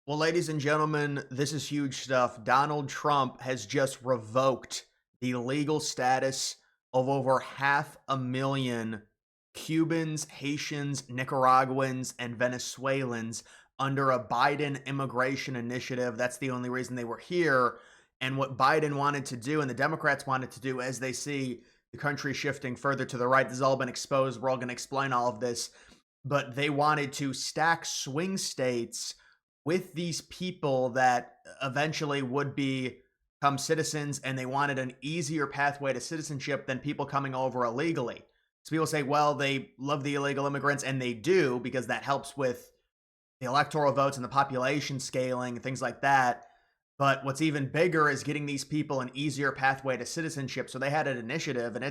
Well, ladies and gentlemen, this is huge stuff. Donald Trump has just revoked the legal status of over 500,000 Cubans, Haitians, Nicaraguans, and Venezuelans under a Biden immigration initiative. That's the only reason they were here. And what Biden wanted to do and the Democrats wanted to do as they see the country shifting further to the right, this has all been exposed. We're all going to explain all of this. But they wanted to stack swing states with these people that eventually would become citizens, and they wanted an easier pathway to citizenship than people coming over illegally. So people say, well, they love the illegal immigrants, and they do, because that helps with the electoral votes and the population scaling, things like that. But what's even bigger is getting these people an easier pathway to citizenship. So they had an initiative, and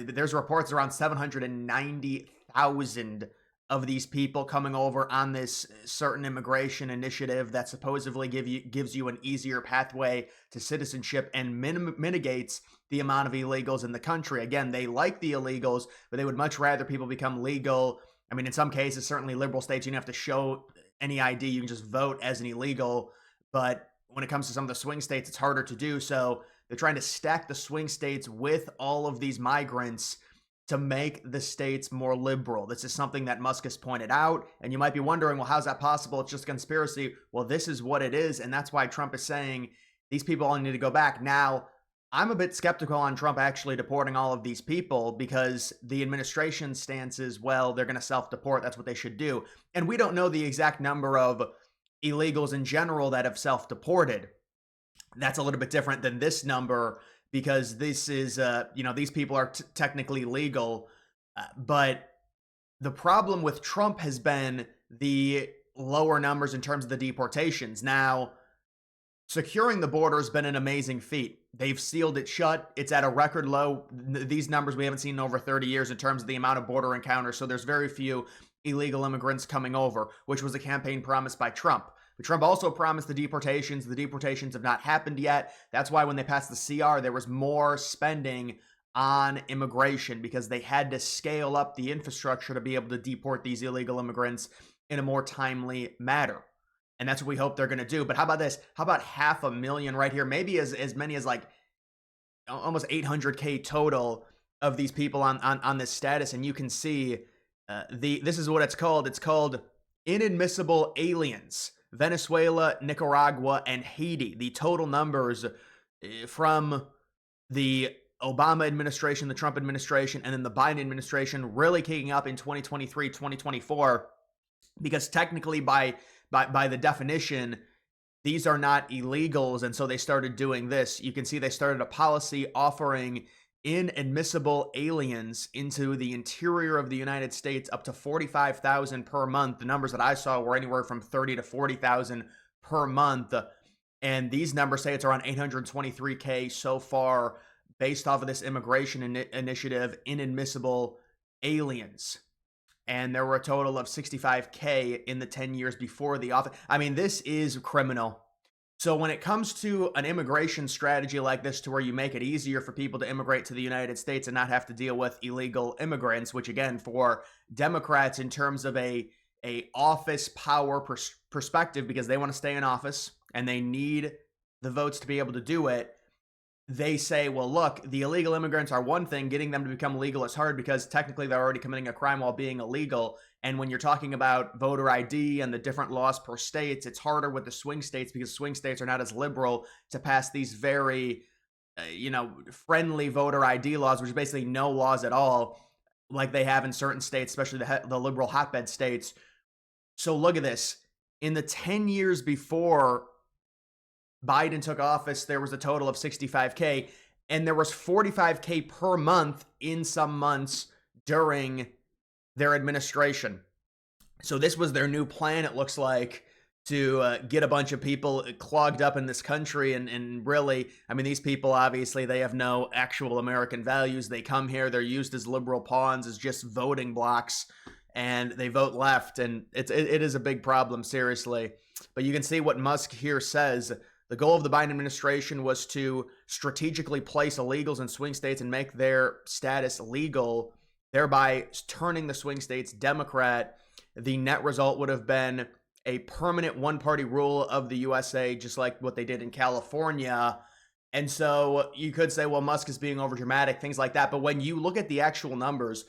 there's reports around 790,000 of these people coming over on this certain immigration initiative that supposedly gives you an easier pathway to citizenship and mitigates the amount of illegals in the country. Again, they like the illegals, but they would much rather people become legal. In some cases, certainly liberal states, you don't have to show any ID. You can just vote as an illegal. But when it comes to some of the swing states, it's harder to do. So they're trying to stack the swing states with all of these migrants to make the states more liberal. This is something that Musk has pointed out, and you might be wondering, well, how's that possible? It's just a conspiracy. Well, this is what it is, and that's why Trump is saying these people all need to go back. Now, I'm a bit skeptical on Trump actually deporting all of these people because the administration's stance is, well, they're going to self-deport. That's what they should do. And we don't know the exact number of illegals in general that have self-deported. That's a little bit different than this number, because this is, these people are technically legal. But the problem with Trump has been the lower numbers in terms of the deportations. Now, securing the border has been an amazing feat. They've sealed it shut. It's at a record low. These numbers we haven't seen in over 30 years in terms of the amount of border encounters. So there's very few illegal immigrants coming over, which was a campaign promise by Trump. But Trump also promised the deportations. The deportations have not happened yet. That's why when they passed the CR, there was more spending on immigration because they had to scale up the infrastructure to be able to deport these illegal immigrants in a more timely manner. And that's what we hope they're going to do. But how about this? How about 500,000 right here? Maybe as many as like almost 800K total of these people on this status. And you can see this is what it's called. It's called inadmissible aliens. Venezuela, Nicaragua, and Haiti. The total numbers from the Obama administration, the Trump administration, and then the Biden administration really kicking up in 2023, 2024, because technically by the definition, these are not illegals, and so they started doing this. You can see they started a policy offering inadmissible aliens into the interior of the United States up to 45,000 per month. The numbers that I saw were anywhere from 30 to 40,000 per month. And these numbers say it's around 823K so far based off of this immigration initiative, inadmissible aliens. And there were a total of 65K in the 10 years before the office. This is criminal. So when it comes to an immigration strategy like this, to where you make it easier for people to immigrate to the United States and not have to deal with illegal immigrants, which again, for Democrats in terms of a office power perspective, because they want to stay in office and they need the votes to be able to do it, they say, well, look, the illegal immigrants are one thing. Getting them to become legal is hard because technically they're already committing a crime while being illegal. And when you're talking about voter ID and the different laws per states, it's harder with the swing states because swing states are not as liberal to pass these very, friendly voter ID laws, which is basically no laws at all, like they have in certain states, especially the liberal hotbed states. So look at this. In the 10 years before Biden took office, there was a total of 65K, and there was 45K per month in some months during their administration. So this was their new plan, it looks like, to get a bunch of people clogged up in this country. And really, these people, obviously, they have no actual American values. They come here, they're used as liberal pawns, as just voting blocks, and they vote left. And it is a big problem, seriously. But you can see what Musk here says. The goal of the Biden administration was to strategically place illegals in swing states and make their status legal, thereby turning the swing states Democrat. The net result would have been a permanent one-party rule of the USA, just like what they did in California. And so you could say, well, Musk is being overdramatic, things like that. But when you look at the actual numbers,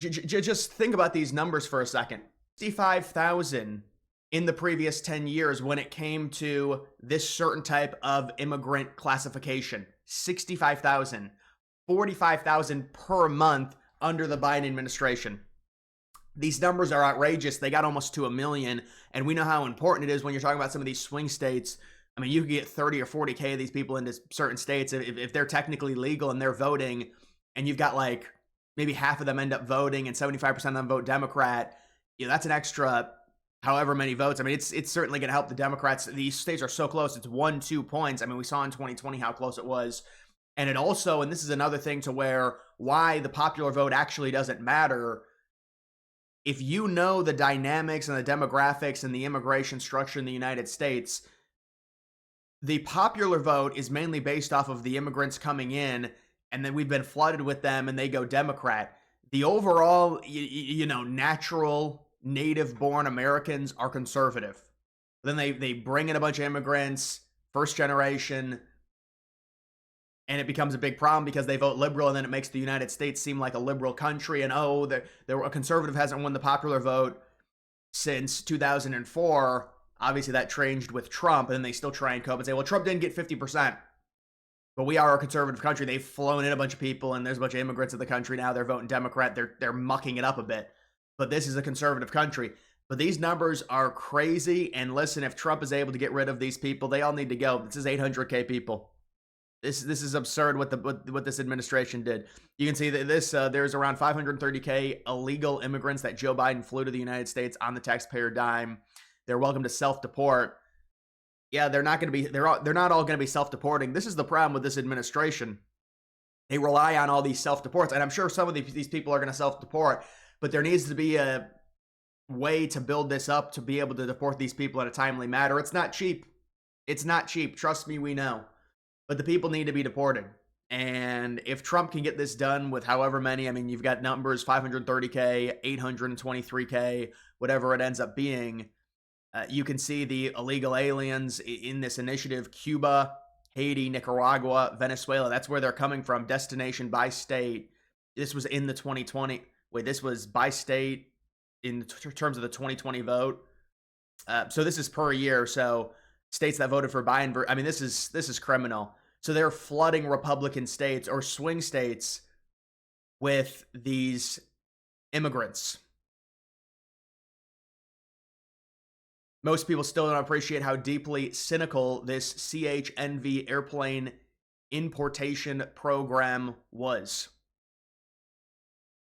just think about these numbers for a second. 65,000 in the previous 10 years when it came to this certain type of immigrant classification. 65,000, 45,000 per month under the Biden administration. These numbers are outrageous. They got almost to 1 million. And we know how important it is when you're talking about some of these swing states. I mean, you could get 30 or 40K of these people into certain states if they're technically legal and they're voting, and you've got like maybe half of them end up voting and 75% of them vote Democrat. You know, that's an extra however many votes. I mean, it's certainly going to help the Democrats. These states are so close. It's 1-2 points. I mean, we saw in 2020 how close it was. And it also, and this is another thing to where why the popular vote actually doesn't matter. If you know the dynamics and the demographics and the immigration structure in the United States, the popular vote is mainly based off of the immigrants coming in, and then we've been flooded with them and they go Democrat. The overall, natural native-born Americans are conservative. Then they bring in a bunch of immigrants, first generation, and it becomes a big problem because they vote liberal, and then it makes the United States seem like a liberal country. And a conservative hasn't won the popular vote since 2004. Obviously, that changed with Trump, and then they still try and cope and say, well, Trump didn't get 50%, but we are a conservative country. They've flown in a bunch of people, and there's a bunch of immigrants in the country now. They're voting Democrat. They're mucking it up a bit, but this is a conservative country. But these numbers are crazy, and listen, if Trump is able to get rid of these people, they all need to go. This is 800K people. This is absurd what this administration did. You can see that there's around 530K illegal immigrants that Joe Biden flew to the United States on the taxpayer dime. They're welcome to self-deport. Yeah, they're not all going to be self-deporting. This is the problem with this administration. They rely on all these self-deports, and I'm sure some of these people are going to self-deport, but there needs to be a way to build this up to be able to deport these people in a timely manner. It's not cheap. It's not cheap. Trust me, we know. But the people need to be deported. And if Trump can get this done with however many, I mean, you've got numbers, 530K, 823K, whatever it ends up being, you can see the illegal aliens in this initiative. Cuba, Haiti, Nicaragua, Venezuela, that's where they're coming from, destination by state. This was in the 2020. This was by state in terms of the 2020 vote. So this is per year. So states that voted for Biden, I mean, this is criminal. So they're flooding Republican states or swing states with these immigrants. Most people still don't appreciate how deeply cynical this CHNV airplane importation program was.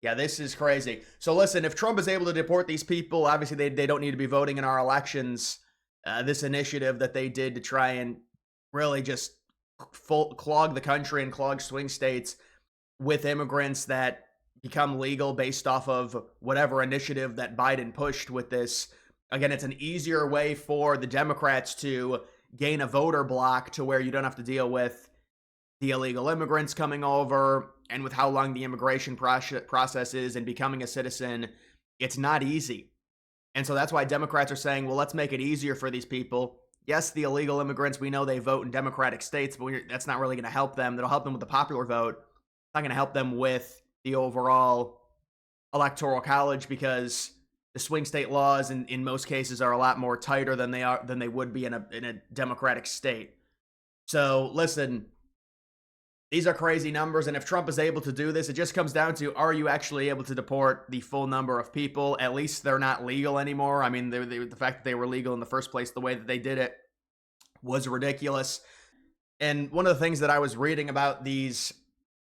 Yeah, this is crazy. So listen, if Trump is able to deport these people, obviously they don't need to be voting in our elections. This initiative that they did to try and really just clog the country and clog swing states with immigrants that become legal based off of whatever initiative that Biden pushed with this. Again, it's an easier way for the Democrats to gain a voter block to where you don't have to deal with the illegal immigrants coming over, and with how long the immigration process is and becoming a citizen, it's not easy. And so that's why Democrats are saying, well, let's make it easier for these people. Yes, the illegal immigrants, we know they vote in Democratic states, but that's not really going to help them. That'll help them with the popular vote. It's not going to help them with the overall electoral college, because the swing state laws in most cases are a lot more tighter than they would be in a Democratic state. So listen, these are crazy numbers, and if Trump is able to do this, it just comes down to, are you actually able to deport the full number of people? At least they're not legal anymore. I mean, the fact that they were legal in the first place, the way that they did it, was ridiculous. And one of the things that I was reading about these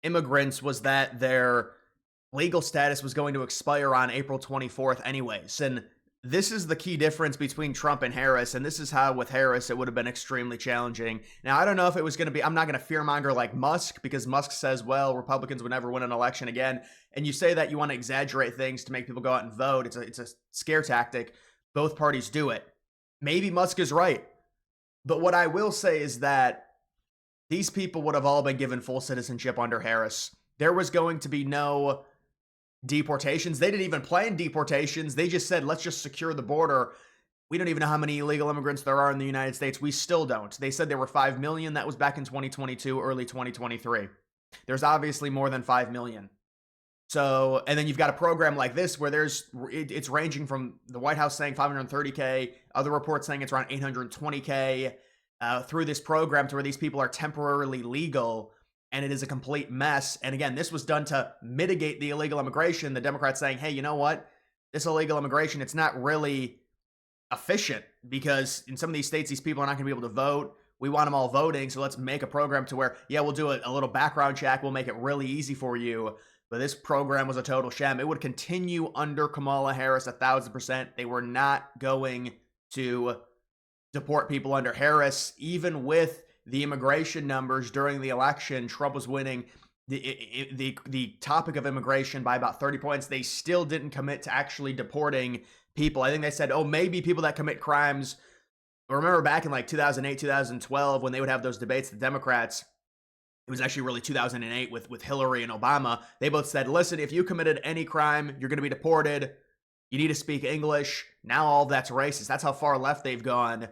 immigrants was that their legal status was going to expire on April 24th anyways. And this is the key difference between Trump and Harris, and this is how with Harris it would have been extremely challenging. Now, I don't know if it was going to be, I'm not going to fearmonger like Musk, because Musk says, well, Republicans would never win an election again. And you say that you want to exaggerate things to make people go out and vote. It's a scare tactic. Both parties do it. Maybe Musk is right. But what I will say is that these people would have all been given full citizenship under Harris. There was going to be no deportations. They didn't even plan deportations. They just said, let's just secure the border. We don't even know how many illegal immigrants there are in the United States. We still don't. They said there were 5 million. That was back in 2022, early 2023. There's obviously more than 5 million. So, and then you've got a program like this where it's ranging from the White House saying 530K, other reports saying it's around 820K, through this program to where these people are temporarily legal, and it is a complete mess. And again, this was done to mitigate the illegal immigration. The Democrats saying, hey, you know what? This illegal immigration, it's not really efficient because in some of these states, these people are not going to be able to vote. We want them all voting, so let's make a program to where, yeah, we'll do a little background check. We'll make it really easy for you. But this program was a total sham. It would continue under Kamala Harris 1,000%. They were not going to deport people under Harris. Even with the immigration numbers during the election, Trump was winning the topic of immigration by about 30 points. They still didn't commit to actually deporting people. I think they said, oh, maybe people that commit crimes. Remember back in like 2008, 2012, when they would have those debates, the Democrats, it was actually really 2008 with Hillary and Obama. They both said, listen, if you committed any crime, you're going to be deported. You need to speak English. Now all of that's racist. That's how far left they've gone.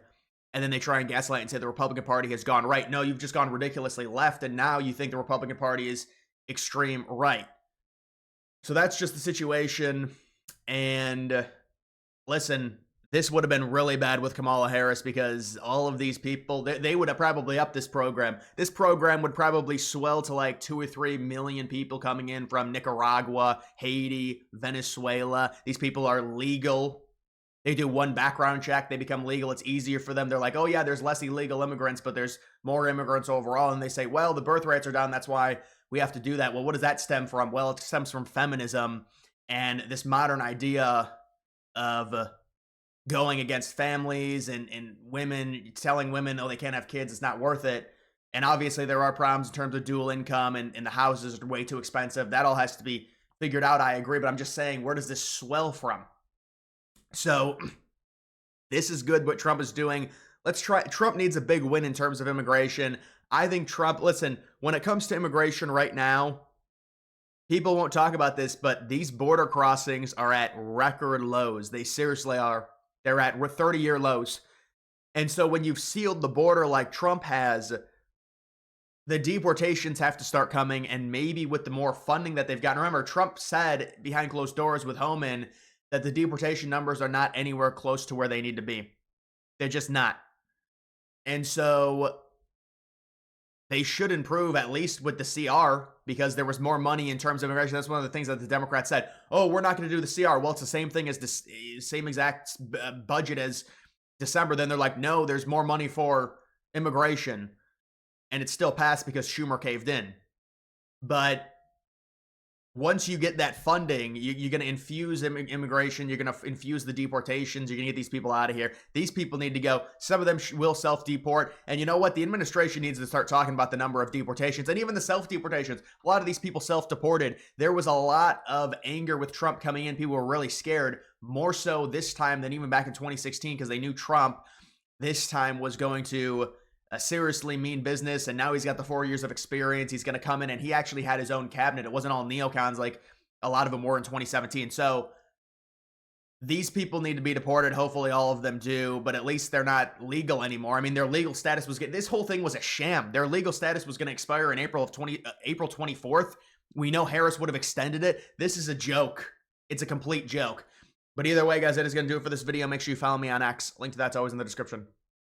And then they try and gaslight and say the Republican Party has gone right. No, you've just gone ridiculously left, and now you think the Republican Party is extreme right. So that's just the situation. And listen, this would have been really bad with Kamala Harris because all of these people, they would have probably upped this program. This program would probably swell to like 2 or 3 million people coming in from Nicaragua, Haiti, Venezuela. These people are legal. They do one background check. They become legal. It's easier for them. They're like, oh yeah, there's less illegal immigrants, but there's more immigrants overall. And they say, well, the birth rates are down. That's why we have to do that. Well, what does that stem from? Well, it stems from feminism and this modern idea of going against families and women, telling women, oh, they can't have kids, it's not worth it. And obviously there are problems in terms of dual income and the houses are way too expensive. That all has to be figured out, I agree, but I'm just saying, where does this swell from? So this is good what Trump is doing. Trump needs a big win in terms of immigration. I think Trump, listen, when it comes to immigration right now, people won't talk about this, but these border crossings are at record lows. They seriously are. They're at 30-year lows. And so when you've sealed the border like Trump has, the deportations have to start coming, and maybe with the more funding that they've gotten. Remember, Trump said behind closed doors with Homan that the deportation numbers are not anywhere close to where they need to be. They're just not. And so they should improve at least with the CR because there was more money in terms of immigration. That's one of the things that the Democrats said. Oh, we're not going to do the CR. Well, it's the same thing as the same exact budget as December. Then they're like, no, there's more money for immigration. And it still passed because Schumer caved in. But once you get that funding, you're going to infuse immigration. You're going to infuse the deportations. You're going to get these people out of here. These people need to go. Some of them will self-deport. And you know what? The administration needs to start talking about the number of deportations and even the self-deportations. A lot of these people self-deported. There was a lot of anger with Trump coming in. People were really scared, more so this time than even back in 2016 because they knew Trump this time was going to seriously mean business, and now he's got the 4 years of experience. He's going to come in, and he actually had his own cabinet. It wasn't all neocons like a lot of them were in 2017. So these people need to be deported. Hopefully all of them do, but at least they're not legal anymore. I mean, their legal status was this whole thing was a sham. Their legal status was going to expire in April 24th. We know Harris would have extended it. This is a joke. It's a complete joke. But either way, guys, that is going to do it for this video. Make sure you follow me on X. Link to that's always in the description.